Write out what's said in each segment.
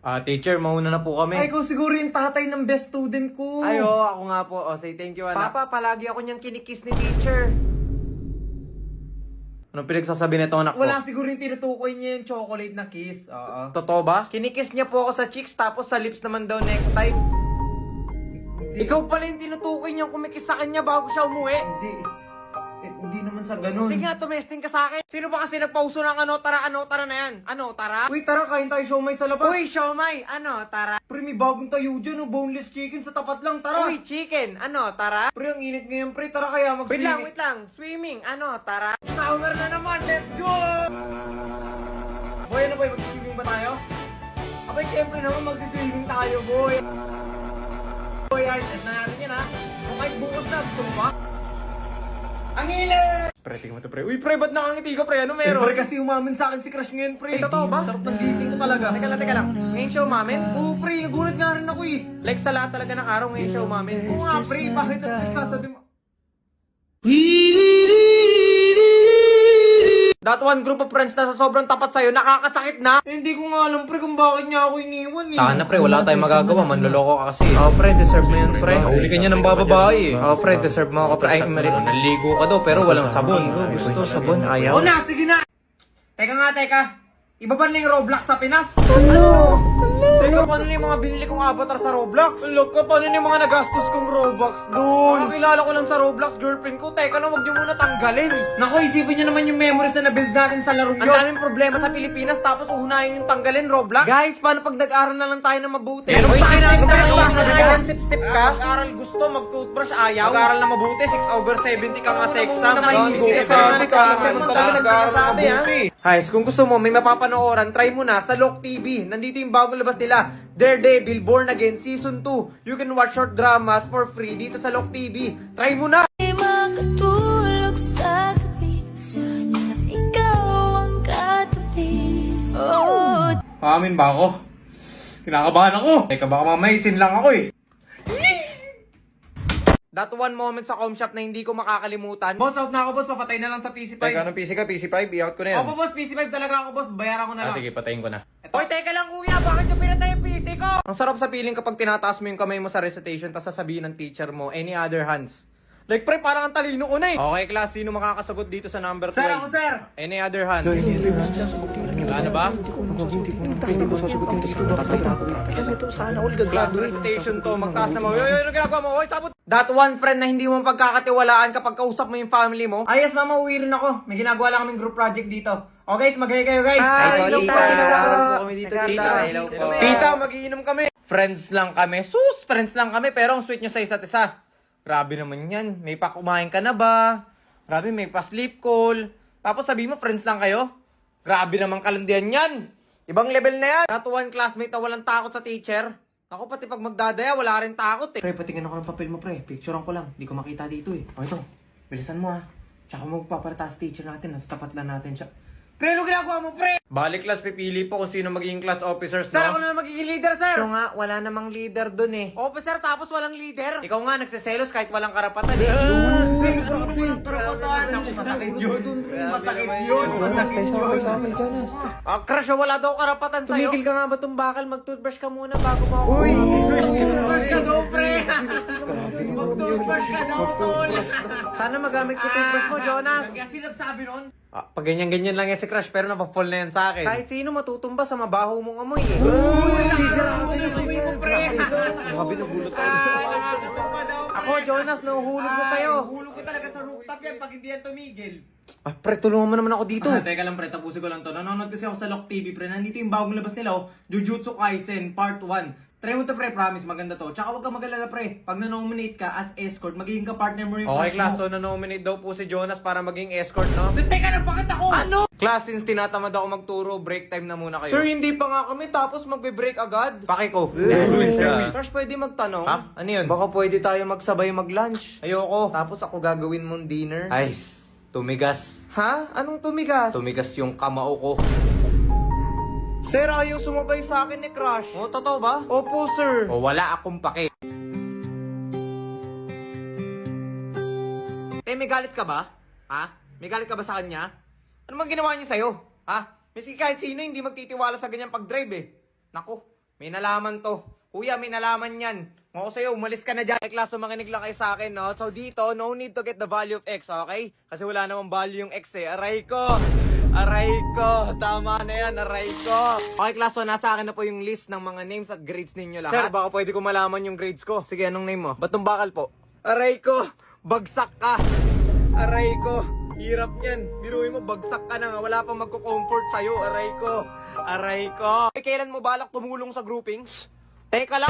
Teacher, mauna na po kami. Ay, ikaw siguro yung tatay ng best student ko. Ay, oo, ako nga po. Say thank you, anak. Papa, palagi ako niyang kinikiss ni teacher. Anong pinagsasabi nito, anak ko? Wala siguro yung tinutukoy niya yung chocolate na kiss. Oo. Totoo ba? Kinikiss niya po ako sa cheeks tapos sa lips naman daw next time. Ikaw pala yung tinutukoy niyang kumikiss sa kanya bago siya umuwi. Hindi naman sa ganun. Sige nga, tumesting ka sa akin. Sino ba kasi nagpauso ng tara na yan? Tara? Uy, tara, kain tayo siomay sa labas. Uy, siomay, tara? Pre, may bagong tayo dyan, boneless chicken sa tapat lang, tara. Uy, chicken, tara? Pre, ang init ngayon, pre, tara kaya mag-swimming. Wait lang, swimming, tara? Summer na naman, let's go! Boy, boy, mag-swimming ba tayo? Abay, siyempre naman mag-swimming tayo, boy. Boy, ay, set na natin yan, ha? Kung kahit bukas na, gusto mo ba? Ang hilig! Pre, tingnan mo to, pre. Uy, pre, ba't nakangiti ka, pre? Ano meron? Pre, kasi umamin sa akin si Crush ngayon, pre. Totoo ba? Sarap ng gising ko talaga. Teka lang. Ngayon siya umamin? Oo, pre, nagulat nga rin ako eh. Like sa lahat talaga ng araw, ngayon siya umamin. Oo nga, pre, bakit ang pinagsasabi mo? That one group of friends na sa sobrang tapat sa'yo, nakakasakit na. Hindi ko nga alam, pre, kung bakit niya ako iniwan eh. Taka na, pre. Wala tayong magagawa. Manloloko ka kasi. Pre. Deserve mo yun, pre. Huli ka niya ng bababae. Pre. Deserve mo ako, pre. Ay, naligo ka daw, pero walang sabon. Gusto sabon, ayaw. O na, sige na! Teka. Iba ba na yung Roblox sa Pinas? Ano? Teka, paano na yung mga binili kong avatar sa Roblox? Look ka, paano na yung mga nagastos kong Robux doon? Kakilala ko lang sa Roblox, girlfriend ko. Teka na, huwag niyo muna tanggalin. Naku, isipin niyo naman yung memories na nabuild natin sa laro yun. Ang daming problema sa Pilipinas, tapos unahin yung tanggalin Roblox. Guys, paano pag nag-aral na lang tayo na mabuti? Meron pa kayo natin tayo sasabihan, sip-sip ka? Mag-aral gusto, mag-toothbrush ayaw. Mag-aral na mabuti, 6/70 ka nga sa exam. Guys, kung gusto mo may mapapanooran, try mo na sa Lock TV. Nandito yung bagong labas nila, Daredevil, Born Again, Season 2. You can watch short dramas for free dito sa Lock TV. Try mo na! Makatulog sa gabi, sana ikaw ang katabi. Paamin ba ako? Kinakabahan ako. Teka, baka mamaisin lang ako eh. That one moment sa com shop na hindi ko makakalimutan. Boss, out na ako, boss. Papatay na lang sa PC5. Teka, anong PC ka? PC5? I-out ko na yan. Opo, boss. PC5 talaga ako, boss. Bayaran ko na lang. Sige, patayin ko na. Hoy, teka lang, kuya. Bakit nyo pinatay yung PC ko? Ang sarap sa feeling kapag tinataas mo yung kamay mo sa recitation tapos sasabihin ng teacher mo, any other hands. Like, pre, parang ang talino ko na eh. Okay, class. Sino makakasagot dito sa number 12? Sir, ako, sir. Any other hands? Ano ba? Sana all class recitation to. Magtaas na mo. Yoy, ano ginagawa mo? Hoy, sabot. That one friend na hindi mo pagkakatiwalaan kapag kausap mo yung family mo. Yes, mama, uwi rin ako. May ginagawa lang kaming group project dito. Okay, mag-hi kayo, guys. Hello po. Tita, Tita, magiinom kami. Friends lang kami. Sus, friends lang kami. Pero ang sweet nyo sa isa't isa. Grabe naman yan. May pa kumain ka na ba? Grabe, may pa sleep call. Tapos sabi mo, friends lang kayo? Grabe naman kalandian yan. Ibang level na yan. That one classmate na walang takot sa teacher. Ako pati pag magdadaya, wala rin takot eh. Pre, patingin ako ng papel mo, pre. Picturean ko lang. Di ko makita dito eh. O ito, bilisan mo ha. Tsaka magpaparata sa teacher natin. Nasa tapat lang natin siya. Pre, ano ginagawa mo, pre? Balik class, pipili po kung sino magiging class officers, no? Sir, ako na magiging leader, sir. So nga, wala namang leader dun eh. Officer, tapos walang leader. Ikaw nga, nagsiselos kahit walang karapatan eh. Selos ka walang karapatan. Ako, masakit yun. Masakit yun. Masakit yun. Crush, wala daw karapatan sa'yo. Tumigil ka nga ba itong bakal? Mag-toothbrush ka muna bago mo ako. Uy! Mag-toothbrush ka daw, pre. Mag-toothbrush ka daw, tol. Sana magamit ko toothbrush mo, Jonas. Kasi nagsabi nun. Pag ganyan-ganyan lang yan si Crush, pero napafall na yan sa akin. Kahit sino matutumba sa mabaho mong amoy eh. Uy! Amoy mo, pre! Grabe, nagulat ako. Ako, Jonas, nahuhulog na sa'yo. Nahuhulog ko talaga sa rooftop yan pag hindi yan tumigil. Pre, tulungan mo naman ako dito. Teka lang, pre, tapusin ko lang to. Nanonood kasi ako sa Lock TV, pre. Nandito yung bagong labas nila, Jujutsu Kaisen Part 1. Try mo to, pre, promise, maganda to. Tsaka huwag ka mag-alala, pre. Pag na-nominate ka as escort, magiging ka-partner mo yung Okay, crush class. mo. So, na-nominate daw po si Jonas para maging escort, no? Teka na, bakit ako? Ano? Class, since tinatamad ako magturo, break time na muna kayo. Sir, hindi pa nga kami, tapos magbe-break agad. Paki ko. Crush, pwede magtanong? Ha? Ano yun? Baka pwede tayo magsabay mag-lunch. Ayoko. Tapos ako gagawin mong dinner. Ay, tumigas. Ha? Anong tumigas? Tumigas yung kamao ko. Sir, ayaw sumabay sa akin ni Crush. Oh, totoo ba? Opo, sir. O wala akong pake. May galit ka ba? Ha? May galit ka ba sa kanya? Ano mang ginawa niya sa'yo? Ha? Miski kahit sino hindi magtitiwala sa ganyang pag-drive eh. Nako, May nalaman to. Kuya, may nalaman yan. Ako sa'yo, umalis ka na dyan. Klase, makinig lang kayo sa akin, no? So dito, no need to get the value of X, okay? Kasi wala namang value yung X eh. Aray ko! Aray ko! Tama na yan, aray ko! Okay, klase, nasa akin na po yung list ng mga names at grades ninyo lahat. Sir, baka pwede ko malaman yung grades ko. Sige, anong name mo? Batong bakal po. Aray ko! Bagsak ka! Aray ko! Hirap yan. Biruin mo, bagsak ka na nga. Wala pang magko-comfort sa'yo. Aray ko. Aray ko. Eh, kailan mo balak tumulong sa groupings? Teka lang.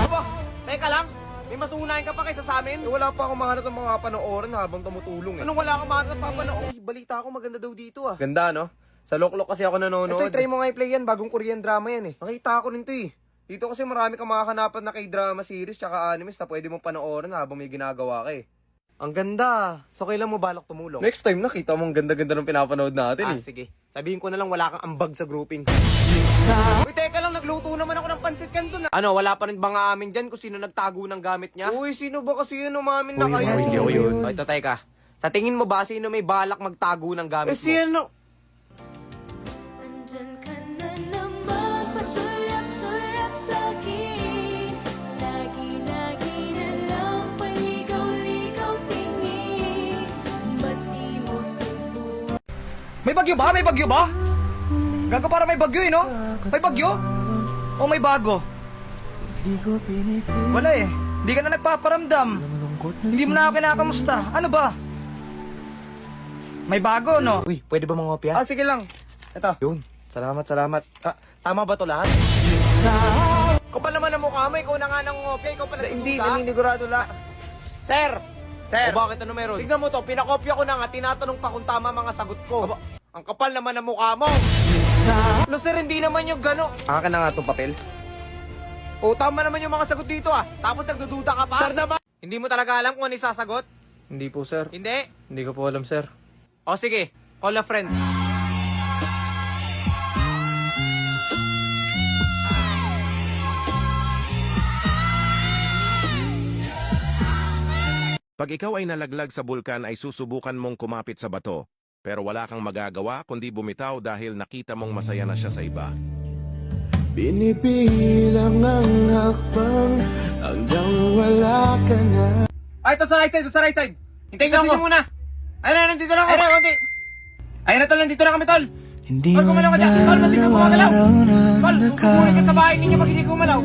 Aba, teka lang. May masunahin ka pa kaysa sa amin? Eh, wala pa akong mahanap ng mga panoorin habang tumutulong eh. Anong wala akong mahanap ng papanoorin? Balita ako maganda daw dito ah. Ganda no? Sa Loklok kasi ako nanonood. Ito, try mo nga i-play yan. Bagong Korean drama yan eh. Nakita ko rin to eh. Dito kasi marami kang makakanapan na kay drama series tsaka animes na pwede mong panoorin habang may ginagawa ka eh. Ang ganda. So, kailan mo balak tumulong? Next time, nakita mo ang ganda-ganda ng pinapanood natin eh. Sige. Sabihin ko na lang wala kang ambag sa grouping. Uy, teka lang, nagluto naman ako ng pansit kanto na. Ano, wala pa rin ba nga amin dyan kung sino nagtago ng gamit niya? Uy, sino ba kasi yun umamin na kayo? Sige, yun. O, ito, teka. Sa tingin mo ba, sino may balak magtago ng gamit mo? Sino? Nandyan ka na naman, pasulap-sulap sa'kin. Lagi-lagi na lang paligaw-ligaw tingin. Ba't di mo subukan? May bagyo ba? May bagyo ba? Gago, para may bagyo eh, no? May bagyo? O may bago? Wala eh. Hindi ka na nagpaparamdam. Hindi mo na ako kinakamusta. Ano ba? May bago, no? Uy, pwede ba mangopya? Sige lang. Ito. Yun. Salamat. Tama ba to lahat? Kapal naman ang mukha mo, ikaw na nga nang ngopya, ikaw pala Hindi, nagtututa. naninigurado la. Sir! O bakit ano meron? Tignan mo to, pinakopya ko na nga, tinatanong pa kung tama mga sagot ko. Ang kapal naman ang mukha mo! No sir, hindi naman yung gano. Akin na nga itong papel. O tama naman yung mga sagot dito ah. Tapos nagdududa ka pa? Sir naman! Hindi mo talaga alam kung ano isasagot? Hindi po, sir. Hindi? Hindi ko po alam, sir. O sige, call a friend. Pag ikaw ay nalaglag sa bulkan ay susubukan mong kumapit sa bato, pero wala kang magagawa kundi bumitaw dahil nakita mong masaya na siya sa iba. Binibilang ang hakbang hanggang wala ka na. Ay, ito sa right side. Hintayin kasi niyo muna. Ayun, nandito na ako. Ayun, konti. Ayun na tol, nandito na kami tol. Tol, gumalaw ka dyan. Tol, ba't di ka gumagalaw? Tol, susuburin ka sa bahay ninyo pag hindi gumalaw.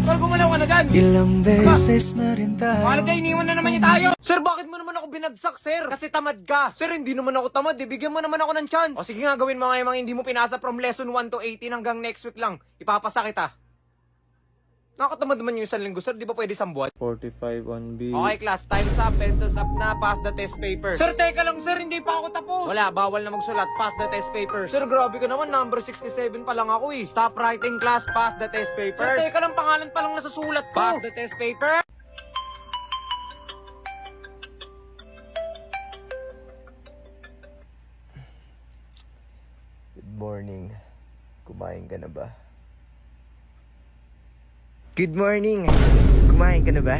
Tol, gumalaw ka na dyan. Ilang beses na rin tayo. Mahal kayo, iniwan na naman niya tayo. Sir, bakit mo naman ako binagsak, sir? Kasi tamad ka. Sir, hindi naman ako tamad. Bigyan mo naman ako ng chance. O sige nga, gawin mo nga yung mga hindi mo pinasa from lesson 1 to 18 hanggang next week lang. Ipapasa kita. Nakatamad naman yung isang linggo, sir. Di ba pwede isang buwan? 45 on B. Okay, class. Time's up. Pencils up na. Pass the test papers. Sir, teka lang, sir. Hindi pa ako tapos. Wala. Bawal na magsulat. Pass the test papers. Sir, grabe ka naman. Number 67 pa lang ako eh. Stop writing, class. Pass the test papers. Sir, teka lang. Pangalan pa lang nasusulat ko. Pass the test paper. Good morning. Kumain ka na ba? Good morning. Kumain ka na ba?